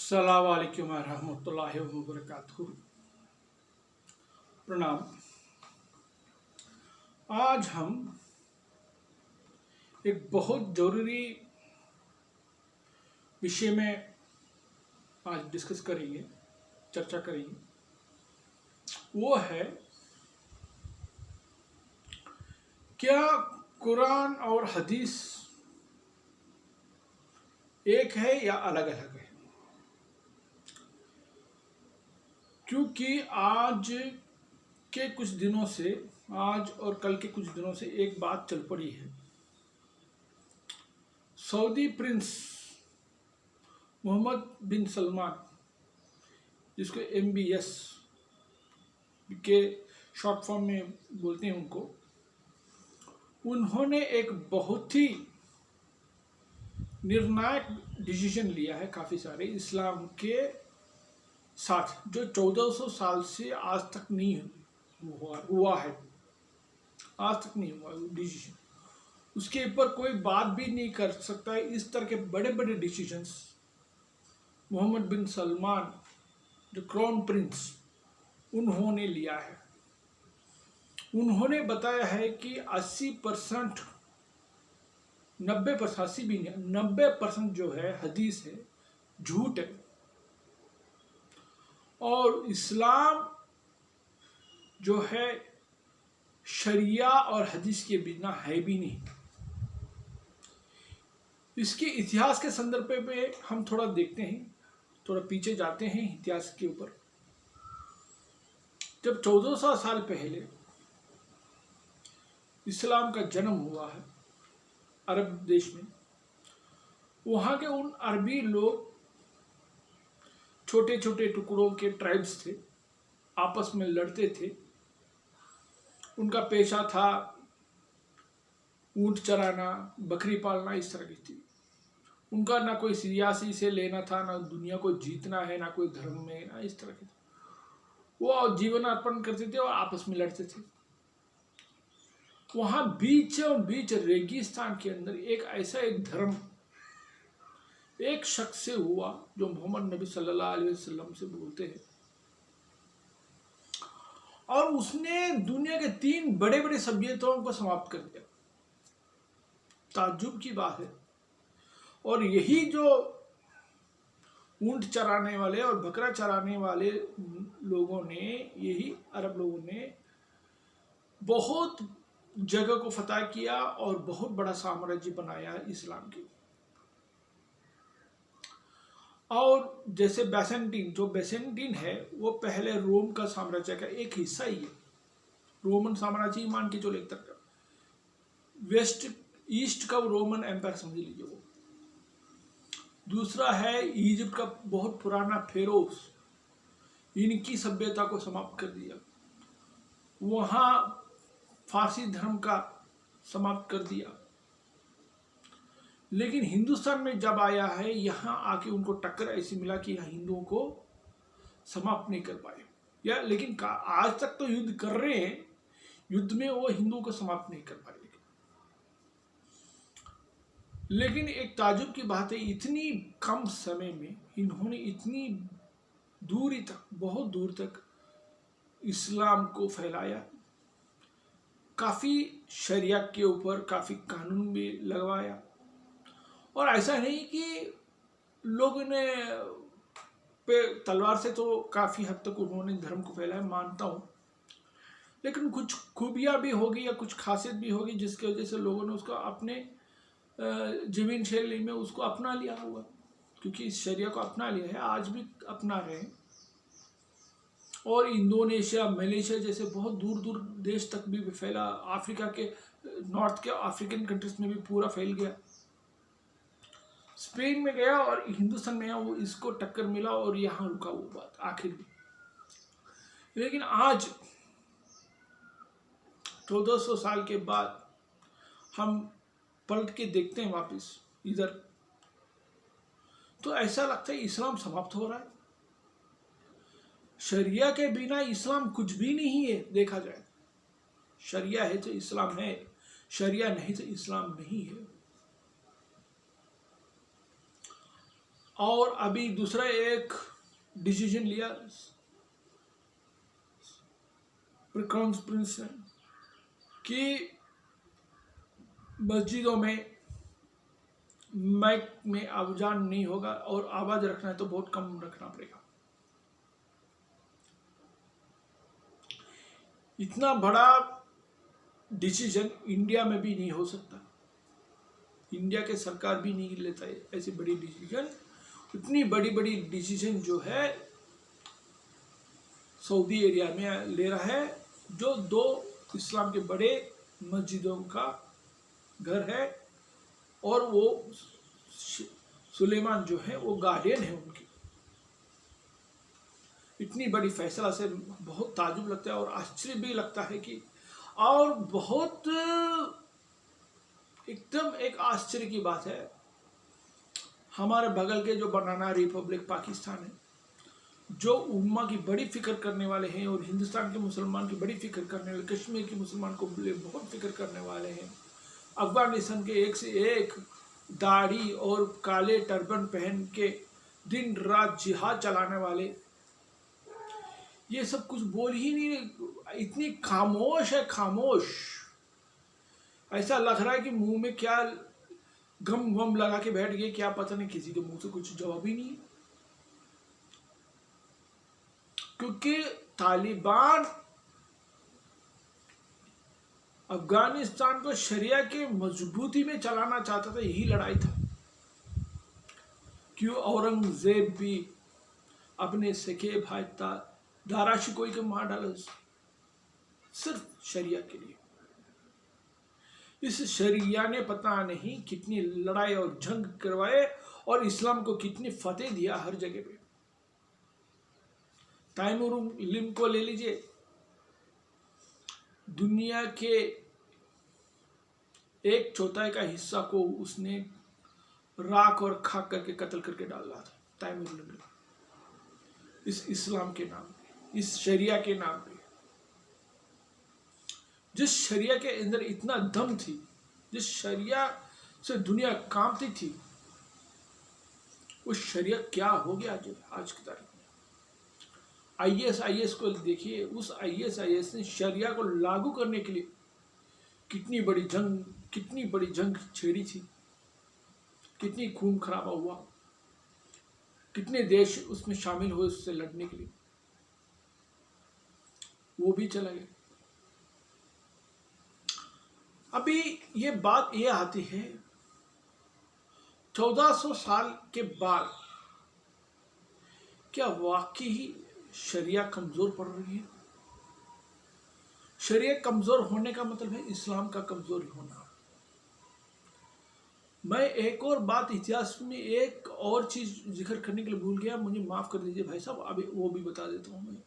अस्सलाम वालेकुम रहमतुल्लाहि व बरकातहू। प्रणाम। आज हम एक बहुत ज़रूरी विषय में आज डिस्कस करेंगे, चर्चा करेंगे। वो है, क्या कुरान और हदीस एक है या अलग अलग है? क्योंकि आज और कल के कुछ दिनों से एक बात चल पड़ी है। सऊदी प्रिंस मोहम्मद बिन सलमान, जिसको MBS के शॉर्ट फॉर्म में बोलते हैं उन्होंने एक बहुत ही निर्णायक डिसीजन लिया है काफ़ी सारे इस्लाम के साथ, जो 1400 साल से आज तक नहीं हुआ है। आज तक नहीं हुआ डिसीजन, उसके ऊपर कोई बात भी नहीं कर सकता है। इस तरह के बड़े बड़े डिसीजंस मोहम्मद बिन सलमान, जो क्राउन प्रिंस, उन्होंने लिया है। उन्होंने बताया है कि 80%, 90%, 80 भी नहीं, 90% जो है हदीस है, झूठ है, और इस्लाम जो है शरिया और हदीस के बिना है भी नहीं। इसके इतिहास के संदर्भ में हम थोड़ा देखते हैं, थोड़ा पीछे जाते हैं इतिहास के ऊपर। जब 1400 साल पहले इस्लाम का जन्म हुआ है अरब देश में, वहाँ के उन अरबी लोग छोटे छोटे टुकड़ों के ट्राइब्स थे, आपस में लड़ते थे। उनका पेशा था ऊंट चराना, बकरी पालना, इस तरह की थी। उनका ना कोई सियासी से लेना था, ना दुनिया को जीतना है, ना कोई धर्म में, ना इस तरह के थे। वो जीवन अर्पण करते थे और आपस में लड़ते थे। वहाँ बीचों बीच रेगिस्तान के अंदर एक धर्म एक शख्स से हुआ जो मोहम्मद नबी सल्लल्लाहु अलैहि वसल्लम से बोलते हैं, और उसने दुनिया के 3 बड़े बड़े सभ्यताओं को समाप्त कर दिया। ताज्जुब की बात है। और यही जो ऊंट चराने वाले और बकरा चराने वाले लोगों ने, यही अरब लोगों ने बहुत जगह को फतह किया और बहुत बड़ा साम्राज्य बनाया इस्लाम की। और जैसे बेसेंटीन है, वो पहले रोम का साम्राज्य का एक हिस्सा ही है। रोमन साम्राज्य ही मान के चलो एक तरह का। ईस्ट का रोमन एम्पायर समझ लीजिए वो। दूसरा है इजिप्ट का बहुत पुराना फेरोस, इनकी सभ्यता को समाप्त कर दिया। वहाँ फारसी धर्म का समाप्त कर दिया। लेकिन हिंदुस्तान में जब आया है, यहाँ आके उनको टक्कर ऐसी मिला कि हिंदुओं को समाप्त नहीं कर पाए, या लेकिन आज तक तो युद्ध कर रहे हैं, युद्ध में वो हिंदुओं को समाप्त नहीं कर पाए। लेकिन एक ताजुब की बात है, इतनी कम समय में इन्होंने इतनी दूरी तक, बहुत दूर तक इस्लाम को फैलाया। काफ़ी शरिया के ऊपर काफ़ी कानून भी लगवाया। और ऐसा नहीं कि लोगों ने पे तलवार से, तो काफ़ी हद तक उन्होंने धर्म को फैलाया, मानता हूँ। लेकिन कुछ खूबियाँ भी होगी या कुछ खासियत भी होगी जिसकी वजह से लोगों ने उसको अपने जीवन शैली में उसको अपना लिया होगा, क्योंकि इस शरिया को अपना लिया है, आज भी अपना रहे हैं। और इंडोनेशिया, मलेशिया जैसे बहुत दूर दूर देश तक भी फैला। अफ्रीका के नॉर्थ के अफ्रीकन कंट्रीज में भी पूरा फैल गया। स्पेन में गया और हिंदुस्तान में वो इसको टक्कर मिला और यहाँ रुका वो बात आखिर में। लेकिन आज 1400 साल के बाद हम पलट के देखते हैं वापस इधर, तो ऐसा लगता है इस्लाम समाप्त हो रहा है। शरिया के बिना इस्लाम कुछ भी नहीं है। देखा जाए, शरिया है तो इस्लाम है, शरिया नहीं तो इस्लाम नहीं है। और अभी दूसरा एक डिसीजन लिया क्राउन प्रिंस ने कि मस्जिदों में माइक में आवाजान नहीं होगा और आवाज रखना है तो बहुत कम रखना पड़ेगा। इतना बड़ा डिसीजन इंडिया में भी नहीं हो सकता, इंडिया के सरकार भी नहीं लेता है ऐसी बड़ी डिसीजन। इतनी बड़ी बड़ी डिसीजन जो है सऊदी एरिया में ले रहा है, जो 2 इस्लाम के बड़े मस्जिदों का घर है और वो सुलेमान जो है वो गार्डियन है उनकी। इतनी बड़ी फैसला से बहुत ताजुब लगता है और आश्चर्य भी लगता है कि, और बहुत एकदम एक आश्चर्य की बात है, हमारे बगल के जो बनाना रिपब्लिक पाकिस्तान है, जो उम्मा की बड़ी फिक्र करने वाले हैं और हिंदुस्तान के मुसलमान की बड़ी फिक्र करने वाले, कश्मीर के मुसलमान को बहुत फिक्र करने वाले हैं, अफगानिस्तान के एक से एक दाढ़ी और काले टर्बन पहन के दिन रात जिहाद चलाने वाले, ये सब कुछ बोल ही नहीं, इतनी खामोश है, खामोश। ऐसा लग रहा है कि मुंह में क्या गम वम लगा के बैठ गए, क्या पता नहीं, किसी के मुंह से कुछ जवाब ही नहीं। क्योंकि तालिबान अफगानिस्तान को शरिया के मजबूती में चलाना चाहता था, यही लड़ाई था। क्यों औरंगजेब भी अपने सखे भाई दारा शिकोही को मार डाला सिर्फ शरिया के लिए। इस शरिया ने पता नहीं कितनी लड़ाई और जंग करवाए और इस्लाम को कितनी फतेह दिया हर जगह पे। तैमूर को ले लीजिए, दुनिया के 1/4 का हिस्सा को उसने राख और खाक करके कत्ल करके डाला था तैमूर ने, इस इस्लाम के नाम पे, इस शरिया के नाम पे। जिस शरिया के अंदर इतना दम थी, जिस शरिया से दुनिया कांपती थी, उस शरिया क्या हो गया आज की तारीख में। ISIS को देखिए, उस ISIS ने शरिया को लागू करने के लिए कितनी बड़ी जंग छेड़ी थी, कितनी खून खराबा हुआ, कितने देश उसमें शामिल हुए उससे लड़ने के लिए, वो भी चला गया। अभी ये बात ये आती है 1400 साल के बाद क्या वाकई शरिया कमजोर पड़ रही है? शरिया कमजोर होने का मतलब है इस्लाम का कमजोर होना। मैं एक और बात इतिहास में एक और चीज जिक्र करने के लिए भूल गया, मुझे माफ कर दीजिए भाई साहब, अभी वो भी बता देता हूं मैं।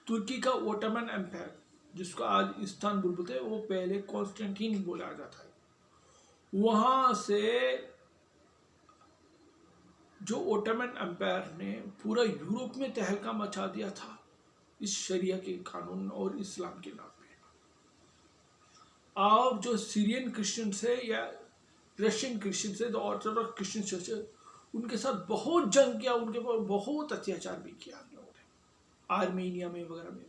तुर्की का ओटोमन एम्पायर, जिसको आज इस्तांबुल बोलते हैं, वो पहले कॉन्स्टेंटीन बोला जाता है। वहां से जो ओटोमन एम्पायर ने पूरा यूरोप में तहलका मचा दिया था इस शरिया के कानून और इस्लाम के नाम पे। और जो सीरियन क्रिश्चियन से या रशियन क्रिश्चियन से, जो ऑर्थोडॉक्स क्रिश्चियन चर्च है, उनके साथ बहुत जंग किया, उनके पर बहुत अत्याचार भी किया हम लोगों ने। आर्मीनिया में वगैरह में,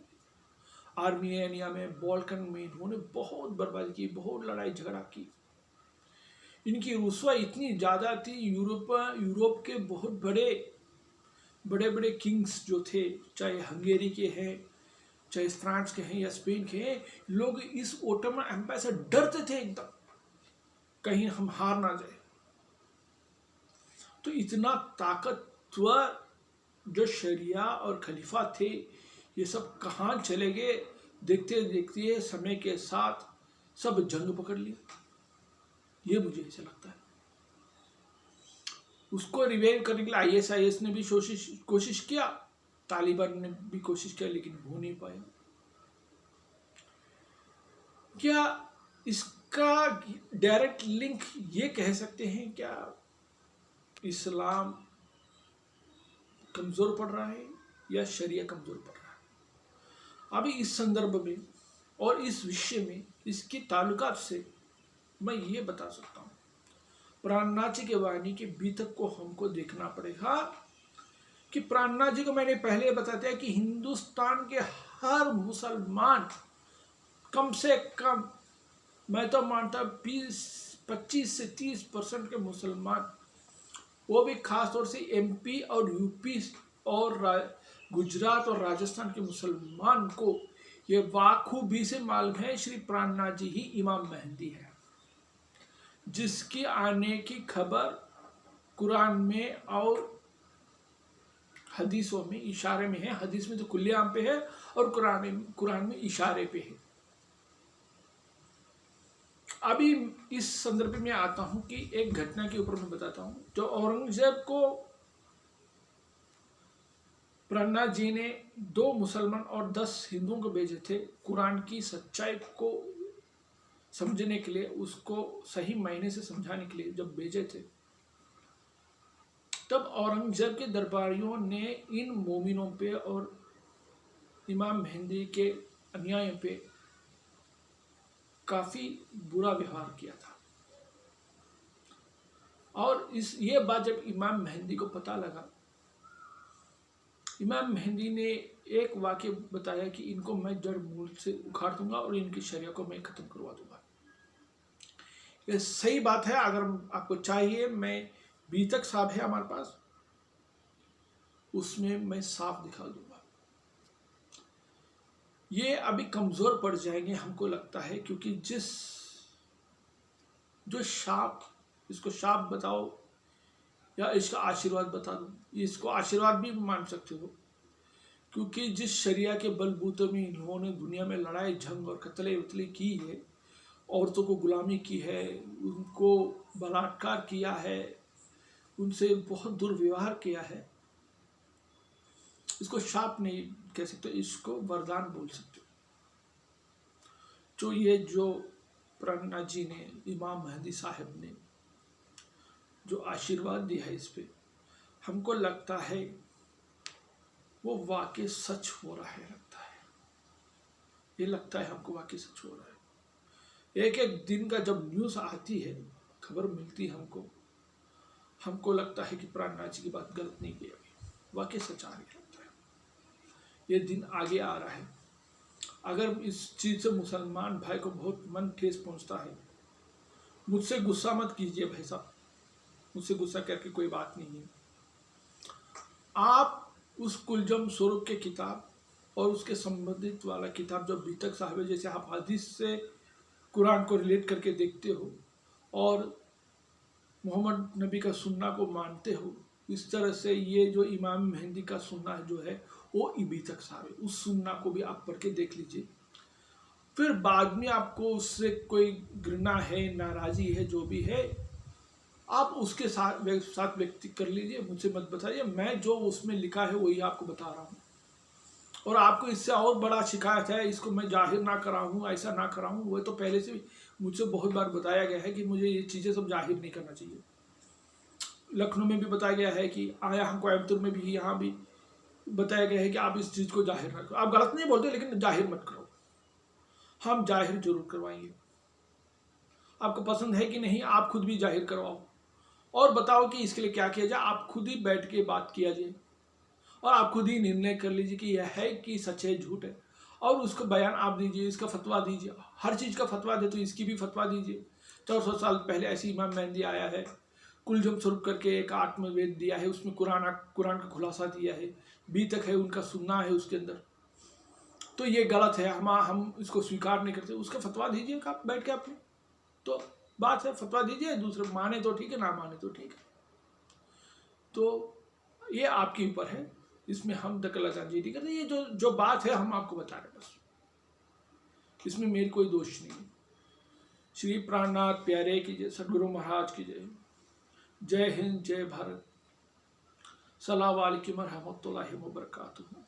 आर्मीनिया में, बॉल्कन में इन्होंने बहुत बर्बादी की, बहुत लड़ाई झगड़ा की। इनकी रुसवाई इतनी ज़्यादा थी, यूरोप के बहुत बड़े किंग्स जो थे, चाहे हंगेरी के हैं, चाहे फ्रांस के हैं या स्पेन के हैं, लोग इस ओटोमन एम्पायर से डरते थे एकदम, कहीं हम हार ना जाए। तो इतना ताकतवर जो शरिया और खलीफा थे, ये सब कहाँ चले गए? देखते देखते समय के साथ सब जंग पकड़ ली, ये मुझे ऐसा लगता है। उसको रिवाइव करने के लिए ISIS ने भी कोशिश किया, तालिबान ने भी कोशिश किया, लेकिन हो नहीं पाया। क्या इसका डायरेक्ट लिंक ये कह सकते हैं, क्या इस्लाम कमजोर पड़ रहा है या शरिया कमजोर पड़ रहा है? अभी इस संदर्भ में और इस विषय में, इसके ताल्लुकात से मैं ये बता सकता हूँ, प्राणनाथ जी के वाणी के बीतक को हमको देखना पड़ेगा कि प्राणनाथ जी को मैंने पहले बताया था कि हिंदुस्तान के हर मुसलमान कम से कम, मैं तो मानता 25 से 30% के मुसलमान, वो भी खास तौर से एमपी और यूपी और गुजरात और राजस्थान के मुसलमान को ये बाखूबी से मालूम है श्री प्राणनाथ जी ही इमाम मेहंदी है, जिसकी आने की खबर कुरान में और हदीसों में इशारे में है। हदीस में तो खुलेआम पे है और कुरान में इशारे पे है। अभी इस संदर्भ में आता हूं कि एक घटना के ऊपर मैं बताता हूं। जो औरंगजेब को प्राणनाथ जी ने 2 मुसलमान और 10 हिंदुओं को भेजे थे कुरान की सच्चाई को समझने के लिए, उसको सही मायने से समझाने के लिए जब भेजे थे, तब औरंगजेब के दरबारियों ने इन मोमिनों पे और इमाम मेहंदी के अनुयायियों पे काफी बुरा व्यवहार किया था। और ये बात जब इमाम मेहंदी को पता लगा, इमाम मेहंदी ने एक वाक्य बताया कि इनको मैं जड़ मूल से उखाड़ दूंगा और इनकी शरिया को मैं खत्म करवा दूंगा। ये सही बात है। अगर आपको चाहिए, मैं बीतक साहब है हमारे पास, उसमें मैं साफ दिखा दूंगा। ये अभी कमजोर पड़ जाएंगे हमको लगता है, क्योंकि जो शाप, इसको शाप बताओ या इसका आशीर्वाद बता दो, इसको आशीर्वाद भी मान सकते हो, क्योंकि जिस शरिया के बलबूते में इन्होंने दुनिया में लड़ाई झंग और कत्ले उतले की है, औरतों को गुलामी की है, उनको बलात्कार किया है, उनसे बहुत दुर्व्यवहार किया है, इसको शाप नहीं कह सकते, इसको वरदान बोल सकते। तो ये जो प्राणनाथ जी ने, इमाम मेहंदी साहब ने जो आशीर्वाद दिया है इस पे, हमको लगता है वो वाकई सच हो रहा है। लगता है, ये लगता है हमको वाकई सच हो रहा है। एक एक दिन का जब न्यूज़ आती है, खबर मिलती है हमको लगता है कि प्राणनाथ जी की बात गलत नहीं की, वाकई सच आ रही लगता है। ये दिन आगे आ रहा है। अगर इस चीज़ से मुसलमान भाई को बहुत मन ठेस पहुंचता है, मुझसे गुस्सा मत कीजिए भाई साहब, मुझसे गुस्सा करके कोई बात नहीं है। आप उस कुलजम स्वरूप के किताब और उसके संबंधित वाला किताब जो बीतक साहब है, जैसे आप हदीस से कुरान को रिलेट करके देखते हो और मोहम्मद नबी का सुन्ना को मानते हो, इस तरह से ये जो इमाम मेहंदी का सुन्ना जो है वो बीतक साहब है, उस सुन्ना को भी आप पढ़ के देख लीजिए। फिर बाद में आपको उससे कोई घृणा है, नाराज़ी है, जो भी है, आप उसके साथ व्यक्त कर लीजिए, मुझसे मत बताइए। मैं जो उसमें लिखा है वही आपको बता रहा हूँ। और आपको इससे और बड़ा शिकायत है, इसको मैं जाहिर ना कराऊँ, ऐसा ना कराऊँ, वो तो पहले से मुझसे बहुत बार बताया गया है कि मुझे ये चीज़ें सब जाहिर नहीं करना चाहिए। लखनऊ में भी बताया गया है कि यहाँ कोयम्बतूर में भी, यहाँ भी बताया गया है कि आप इस चीज़ को जाहिर ना करो। आप गलत नहीं बोलते, लेकिन जाहिर मत करो। हम जाहिर जरूर करवाएंगे। आपको पसंद है कि नहीं, आप खुद भी जाहिर करवाओ और बताओ कि इसके लिए क्या किया जाए। आप खुद ही बैठ के बात किया जाए और आप खुद ही निर्णय कर लीजिए कि यह है कि सच है, झूठ है, और उसको बयान आप दीजिए, इसका फतवा दीजिए। हर चीज़ का फतवा दे तो इसकी भी फतवा दीजिए। 400 साल पहले ऐसी इमाम मेहंदी आया है, कुलजम स्वरूप करके एक आत्मवेद दिया है, उसमें कुरान का खुलासा दिया है, बीतक है, उनका सुनना है उसके अंदर। तो ये गलत है, हम इसको स्वीकार नहीं करते। उसका फतवा दीजिए आप बैठ के अपने, तो बात है, फतवा दीजिए। दूसरे माने तो ठीक है, ना माने तो ठीक है। तो ये आपके ऊपर है, इसमें हम दखलअंदाजी नहीं करते। ये जो बात है हम आपको बता रहे, बस इसमें मेरी कोई दोष नहीं है। श्री प्राणनाथ प्यारे की जय, सदगुरु महाराज की जय। जय हिंद, जय भारत। सलाम अलैकुम रहमतुल्लाहि व बरकातुहू।